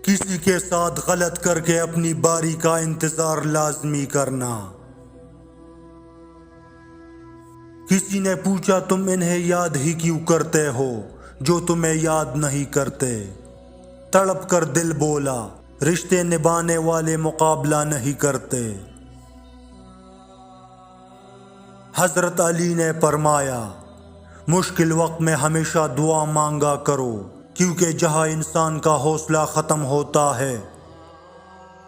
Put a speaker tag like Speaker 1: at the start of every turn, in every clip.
Speaker 1: کسی کے ساتھ غلط کر کے اپنی باری کا انتظار لازمی کرنا۔ کسی نے پوچھا تم انہیں یاد ہی کیوں کرتے ہو جو تمہیں یاد نہیں کرتے؟ تڑپ کر دل بولا رشتے نبھانے والے مقابلہ نہیں کرتے۔ حضرت علی نے فرمایا مشکل وقت میں ہمیشہ دعا مانگا کرو، کیونکہ جہاں انسان کا حوصلہ ختم ہوتا ہے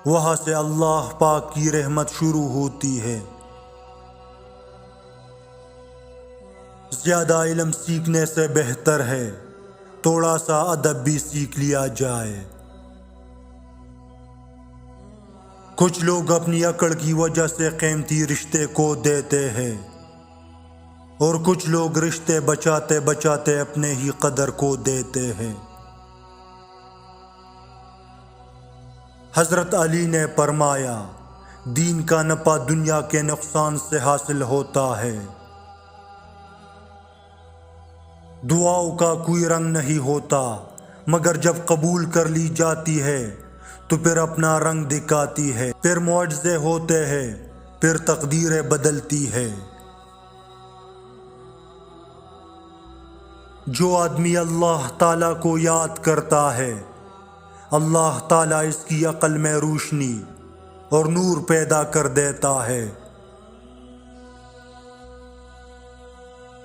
Speaker 1: وہاں سے اللہ پاک کی رحمت شروع ہوتی ہے۔ زیادہ علم سیکھنے سے بہتر ہے تھوڑا سا ادب بھی سیکھ لیا جائے۔ کچھ لوگ اپنی عقل کی وجہ سے قیمتی رشتے کو دیتے ہیں اور کچھ لوگ رشتے بچاتے بچاتے اپنے ہی قدر کو دیتے ہیں۔ حضرت علی نے فرمایا دین کا نفع دنیا کے نقصان سے حاصل ہوتا ہے۔ دعاؤں کا کوئی رنگ نہیں ہوتا، مگر جب قبول کر لی جاتی ہے تو پھر اپنا رنگ دکھاتی ہے، پھر معجزے ہوتے ہیں، پھر تقدیریں بدلتی ہے۔ جو آدمی اللہ تعالیٰ کو یاد کرتا ہے اللہ تعالیٰ اس کی عقل میں روشنی اور نور پیدا کر دیتا ہے۔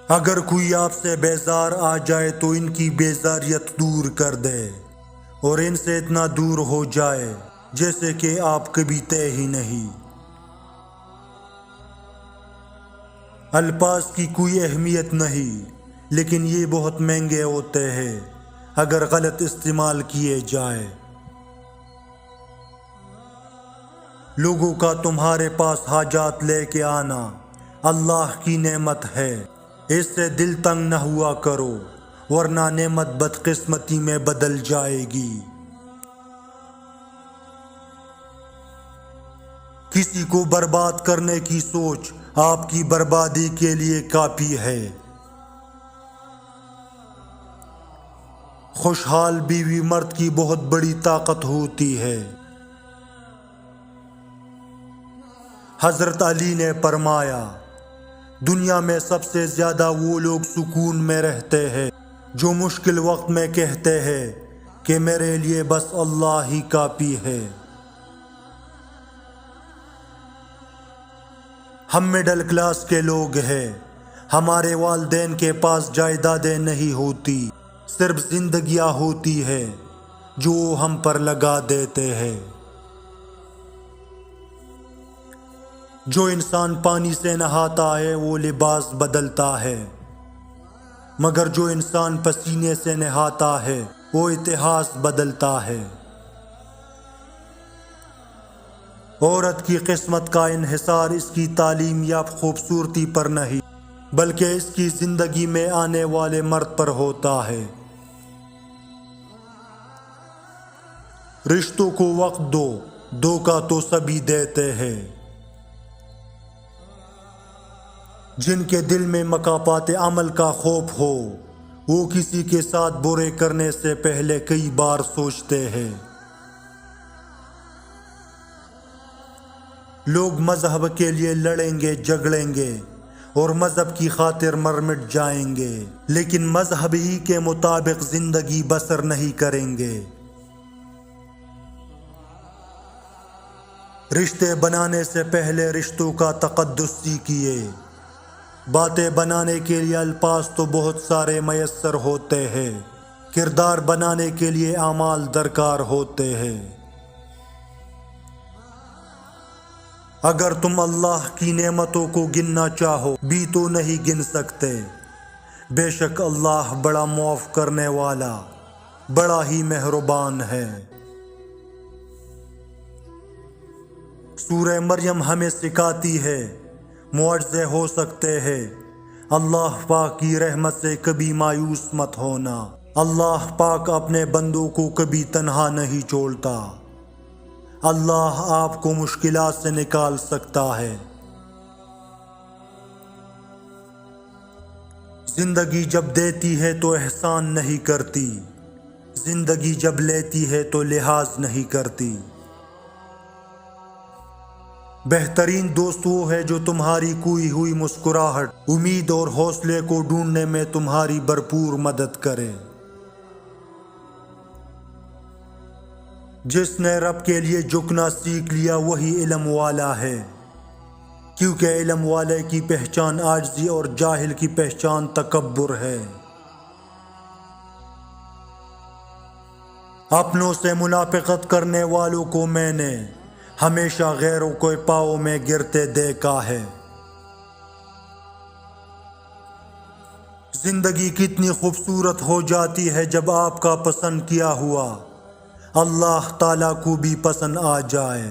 Speaker 1: اگر کوئی آپ سے بیزار آ جائے تو ان کی بیزاریت دور کر دے اور ان سے اتنا دور ہو جائے جیسے کہ آپ کبھی تھے ہی نہیں۔ الفاظ کی کوئی اہمیت نہیں، لیکن یہ بہت مہنگے ہوتے ہیں اگر غلط استعمال کیے جائے۔ لوگوں کا تمہارے پاس حاجات لے کے آنا اللہ کی نعمت ہے، اس سے دل تنگ نہ ہوا کرو ورنہ نعمت بدقسمتی میں بدل جائے گی۔ کسی کو برباد کرنے کی سوچ آپ کی بربادی کے لیے کافی ہے۔ خوشحال بیوی مرد کی بہت بڑی طاقت ہوتی ہے۔ حضرت علی نے فرمایا دنیا میں سب سے زیادہ وہ لوگ سکون میں رہتے ہیں جو مشکل وقت میں کہتے ہیں کہ میرے لیے بس اللہ ہی کافی ہے۔ ہم مڈل کلاس کے لوگ ہیں، ہمارے والدین کے پاس جائیدادیں نہیں ہوتی، صرف زندگیاں ہوتی ہے جو ہم پر لگا دیتے ہیں۔ جو انسان پانی سے نہاتا ہے وہ لباس بدلتا ہے، مگر جو انسان پسینے سے نہاتا ہے وہ اتہاس بدلتا ہے۔ عورت کی قسمت کا انحصار اس کی تعلیم یا خوبصورتی پر نہیں بلکہ اس کی زندگی میں آنے والے مرد پر ہوتا ہے۔ رشتوں کو وقت دو، دھوکہ تو سبھی دیتے ہیں۔ جن کے دل میں مکافات عمل کا خوف ہو وہ کسی کے ساتھ برے کرنے سے پہلے کئی بار سوچتے ہیں۔ لوگ مذہب کے لیے لڑیں گے، جھگڑیں گے اور مذہب کی خاطر مر مٹ جائیں گے، لیکن مذہب ہی کے مطابق زندگی بسر نہیں کریں گے۔ رشتے بنانے سے پہلے رشتوں کا تقدس سیکھیے۔ باتیں بنانے کے لیے الفاظ تو بہت سارے میسر ہوتے ہیں، کردار بنانے کے لیے اعمال درکار ہوتے ہیں۔ اگر تم اللہ کی نعمتوں کو گننا چاہو بھی تو نہیں گن سکتے، بے شک اللہ بڑا معاف کرنے والا، بڑا ہی مہربان ہے۔ سورہ مریم ہمیں سکھاتی ہے معجزے ہو سکتے ہیں، اللہ پاک کی رحمت سے کبھی مایوس مت ہونا۔ اللہ پاک اپنے بندوں کو کبھی تنہا نہیں چھوڑتا۔ اللہ آپ کو مشکلات سے نکال سکتا ہے۔ زندگی جب دیتی ہے تو احسان نہیں کرتی، زندگی جب لیتی ہے تو لحاظ نہیں کرتی۔ بہترین دوست وہ ہے جو تمہاری کوئی ہوئی مسکراہٹ، امید اور حوصلے کو ڈھونڈنے میں تمہاری بھرپور مدد کرے۔ جس نے رب کے لیے جھکنا سیکھ لیا وہی علم والا ہے، کیونکہ علم والے کی پہچان عاجزی اور جاہل کی پہچان تکبر ہے۔ اپنوں سے منافقت کرنے والوں کو میں نے ہمیشہ غیروں کو پاؤں میں گرتے دیکھا ہے۔ زندگی کتنی خوبصورت ہو جاتی ہے جب آپ کا پسند کیا ہوا اللہ تعالیٰ کو بھی پسند آ جائے۔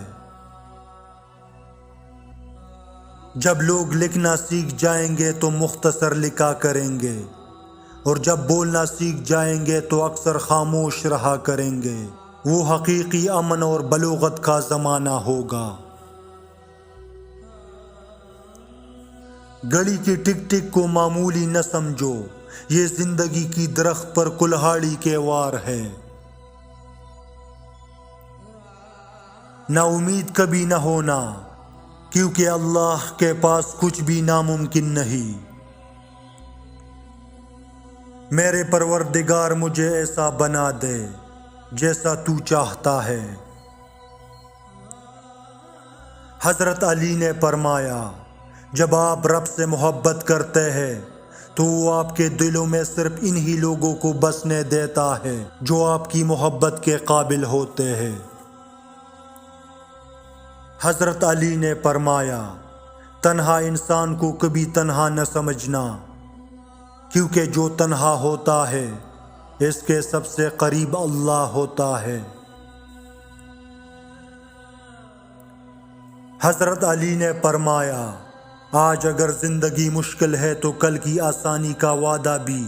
Speaker 1: جب لوگ لکھنا سیکھ جائیں گے تو مختصر لکھا کریں گے، اور جب بولنا سیکھ جائیں گے تو اکثر خاموش رہا کریں گے۔ وہ حقیقی امن اور بلوغت کا زمانہ ہوگا۔ گھڑی کی ٹک ٹک کو معمولی نہ سمجھو، یہ زندگی کی درخت پر کلہاڑی کے وار ہے۔ نا امید کبھی نہ ہونا، کیونکہ اللہ کے پاس کچھ بھی ناممکن نہیں۔ میرے پروردگار مجھے ایسا بنا دے جیسا تو چاہتا ہے۔ حضرت علی نے فرمایا، جب آپ رب سے محبت کرتے ہیں تو وہ آپ کے دلوں میں صرف انہی لوگوں کو بسنے دیتا ہے جو آپ کی محبت کے قابل ہوتے ہیں۔ حضرت علی نے فرمایا، تنہا انسان کو کبھی تنہا نہ سمجھنا، کیونکہ جو تنہا ہوتا ہے اس کے سب سے قریب اللہ ہوتا ہے۔ حضرت علی نے فرمایا، آج اگر زندگی مشکل ہے تو کل کی آسانی کا وعدہ بھی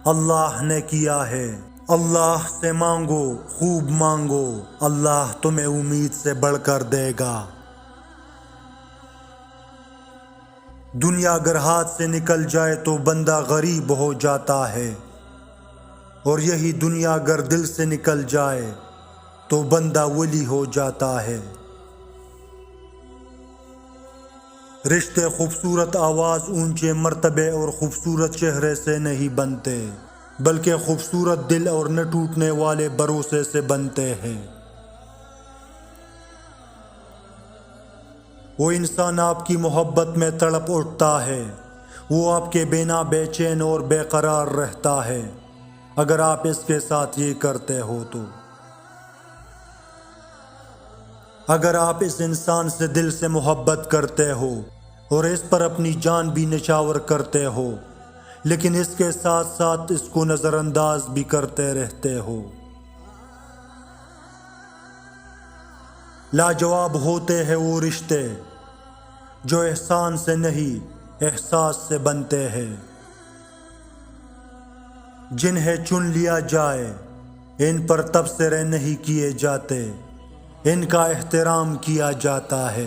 Speaker 1: اللہ نے کیا ہے۔ اللہ سے مانگو، خوب مانگو، اللہ تمہیں امید سے بڑھ کر دے گا۔ دنیا اگر ہاتھ سے نکل جائے تو بندہ غریب ہو جاتا ہے، اور یہی دنیا اگر دل سے نکل جائے تو بندہ ولی ہو جاتا ہے۔ رشتے خوبصورت آواز، اونچے مرتبے اور خوبصورت چہرے سے نہیں بنتے، بلکہ خوبصورت دل اور نہ ٹوٹنے والے بھروسے سے بنتے ہیں۔ وہ انسان آپ کی محبت میں تڑپ اٹھتا ہے، وہ آپ کے بنا بے چین اور بے قرار رہتا ہے اگر آپ اس کے ساتھ یہ کرتے ہو تو۔ اگر آپ اس انسان سے دل سے محبت کرتے ہو اور اس پر اپنی جان بھی نچھاور کرتے ہو، لیکن اس کے ساتھ ساتھ اس کو نظر انداز بھی کرتے رہتے ہو، لاجواب ہوتے ہیں وہ رشتے جو احسان سے نہیں احساس سے بنتے ہیں۔ جنہیں چن لیا جائے ان پر تبصرے نہیں کیے جاتے، ان کا احترام کیا جاتا ہے۔